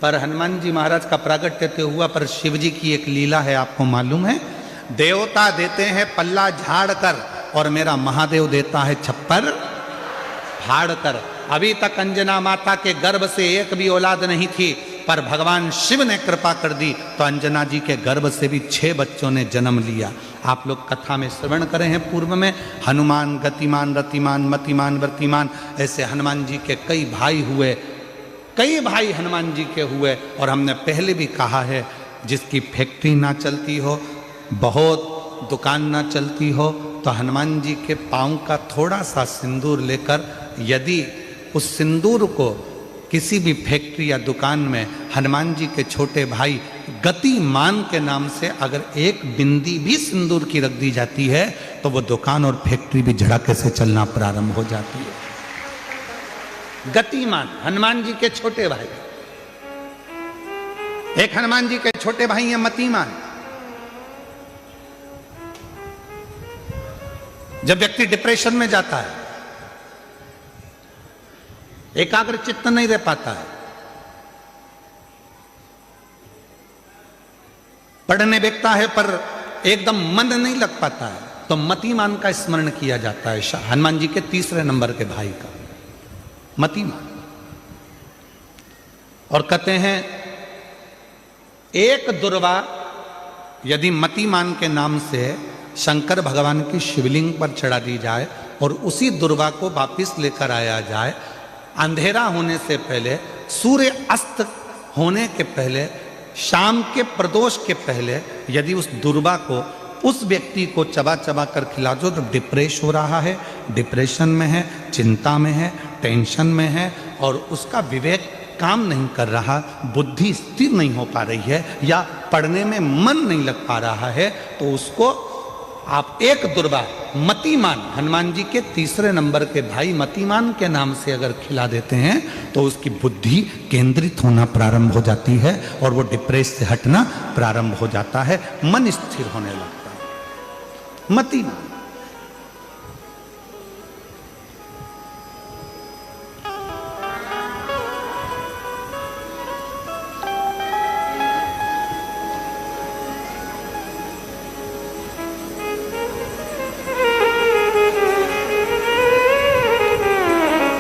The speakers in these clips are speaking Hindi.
पर हनुमान जी महाराज का प्रागट्य तो हुआ, पर शिव जी की एक लीला है, आपको मालूम है? देवता देते हैं पल्ला झाड़ कर और मेरा महादेव देता है छप्पर फाड़ कर। अभी तक अंजना माता के गर्भ से एक भी औलाद नहीं थी, पर भगवान शिव ने कृपा कर दी तो अंजना जी के गर्भ से भी 6 बच्चों ने जन्म लिया। आप लोग कथा में श्रवण करे हैं पूर्व में, हनुमान गतिमान रतिमान मतिमान व्रतिमान, ऐसे हनुमान जी के कई भाई हुए, कई भाई हनुमान जी के हुए। और हमने पहले भी कहा है, जिसकी फैक्ट्री ना चलती हो, बहुत दुकान ना चलती हो, तो हनुमान जी के पाँव का थोड़ा सा सिंदूर लेकर, यदि उस सिंदूर को किसी भी फैक्ट्री या दुकान में हनुमान जी के छोटे भाई गतिमान के नाम से अगर एक बिंदी भी सिंदूर की रख दी जाती है, तो वो दुकान और फैक्ट्री भी झड़के से चलना प्रारंभ हो जाती है। गतिमान हनुमान जी के छोटे भाई, एक हनुमान जी के छोटे भाई हैं मतिमान। जब व्यक्ति डिप्रेशन में जाता है, एकाग्र चित्त नहीं रह पाता है, पढ़ने बैठता है पर एकदम मन नहीं लग पाता है, तो मतिमान का स्मरण किया जाता है, हनुमान जी के तीसरे नंबर के भाई का, मतिमान। और कहते हैं एक दुर्वा यदि मतिमान के नाम से शंकर भगवान की शिवलिंग पर चढ़ा दी जाए और उसी दुर्वा को वापिस लेकर आया जाए, अंधेरा होने से पहले, सूर्य अस्त होने के पहले, शाम के प्रदोष के पहले, यदि उस दुर्वा को उस व्यक्ति को चबा चबा कर खिला दो तो डिप्रेस हो रहा है, डिप्रेशन में है, चिंता में है, टेंशन में है और उसका विवेक काम नहीं कर रहा, बुद्धि स्थिर नहीं हो पा रही है या पढ़ने में मन नहीं लग पा रहा है, तो उसको आप एक दुर्वा मतिमान, हनुमान जी के तीसरे नंबर के भाई मतिमान के नाम से अगर खिला देते हैं तो उसकी बुद्धि केंद्रित होना प्रारंभ हो जाती है और वो डिप्रेस से हटना प्रारंभ हो जाता है, मन स्थिर होने लगता है। मतिमान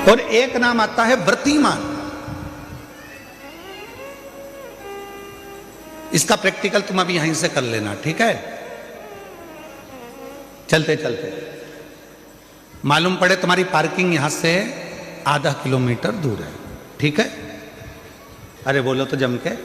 और एक नाम आता है व्रतिमान। इसका प्रैक्टिकल तुम अभी यहीं से कर लेना, ठीक है? चलते चलते मालूम पड़े तुम्हारी पार्किंग यहां से आधा किलोमीटर दूर है, ठीक है? अरे बोलो तो जम के,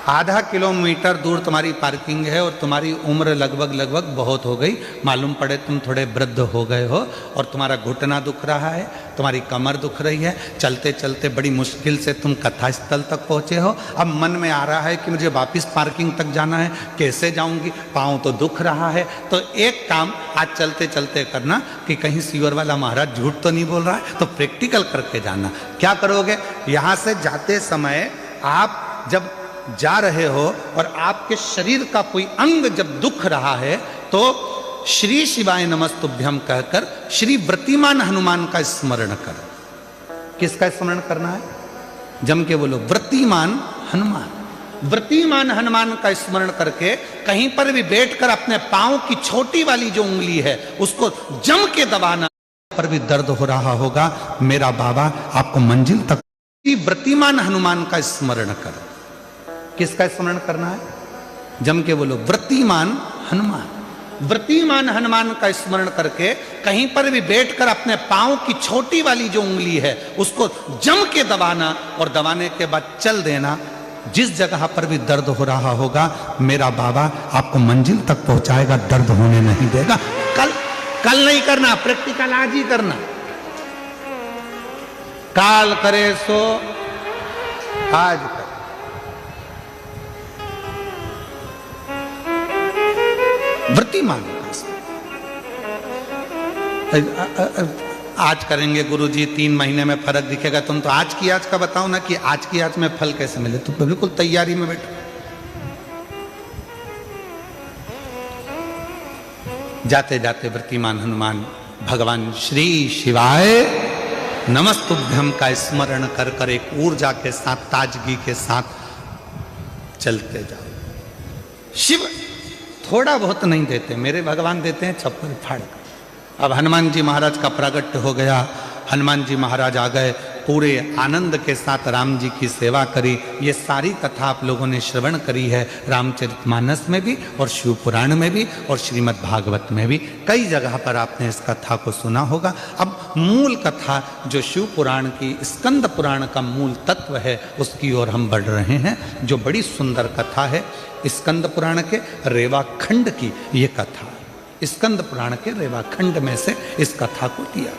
आधा किलोमीटर दूर तुम्हारी पार्किंग है और तुम्हारी उम्र लगभग बहुत हो गई, मालूम पड़े तुम थोड़े वृद्ध हो गए हो और तुम्हारा घुटना दुख रहा है, तुम्हारी कमर दुख रही है, चलते चलते बड़ी मुश्किल से तुम कथा स्थल तक पहुंचे हो। अब मन में आ रहा है कि मुझे वापस पार्किंग तक जाना है, कैसे जाऊंगी, पाँव तो दुख रहा है। तो एक काम आज चलते चलते करना कि कहीं सीवर वाला महाराज झूठ तो नहीं बोल रहा है, तो प्रैक्टिकल करके जाना। क्या करोगे, यहाँ से जाते समय आप जब जा रहे हो और आपके शरीर का कोई अंग जब दुख रहा है तो श्री शिवाय नमस्तुभ्यम कहकर श्री व्रतिमान हनुमान का स्मरण कर। किसका स्मरण करना है? जम के बोलो, व्रतिमान हनुमान। व्रतिमान हनुमान का स्मरण करके कहीं पर भी बैठकर अपने पांव की छोटी वाली जो उंगली है उसको जम के दबाना। पर भी दर्द हो रहा होगा, मेरा बाबा आपको मंजिल तक। व्रतिमान हनुमान का स्मरण कर। किसका स्मरण करना है? जम के बोलो, व्रतिमान हनुमान। व्रतिमान हनुमान का स्मरण करके कहीं पर भी बैठकर अपने पांव की छोटी वाली जो उंगली है उसको जम के दबाना और दबाने के बाद चल देना। जिस जगह पर भी दर्द हो रहा होगा, मेरा बाबा आपको मंजिल तक पहुंचाएगा, दर्द होने नहीं देगा। कल नहीं करना, प्रैक्टिकल आज ही करना। काल करे सो आज कर। व्रतिमान आज करेंगे गुरुजी, 3 महीने में फर्क दिखेगा। तुम तो आज की आज का बताओ ना कि आज की आज में फल कैसे मिले। तुम तो बिल्कुल तैयारी में बैठो। जाते जाते व्रतिमान हनुमान भगवान श्री शिवाय नमस्तुभ्यम का स्मरण कर कर एक ऊर्जा के साथ, ताजगी के साथ चलते जाओ। शिव थोड़ा बहुत नहीं देते, मेरे भगवान देते हैं चप्पल फाड़ कर। अब हनुमान जी महाराज का प्रागट्य हो गया, हनुमान जी महाराज आ गए, पूरे आनंद के साथ राम जी की सेवा करी। ये सारी कथा आप लोगों ने श्रवण करी है, रामचरितमानस में भी और शिव पुराण में भी और श्रीमद् भागवत में भी, कई जगह पर आपने इस कथा को सुना होगा। अब मूल कथा जो शिव पुराण की, स्कंद पुराण का मूल तत्व है, उसकी ओर हम बढ़ रहे हैं, जो बड़ी सुंदर कथा है स्कंद पुराण के रेवाखंड की। ये कथा स्कंद पुराण के रेवाखंड में से इस कथा को लिया।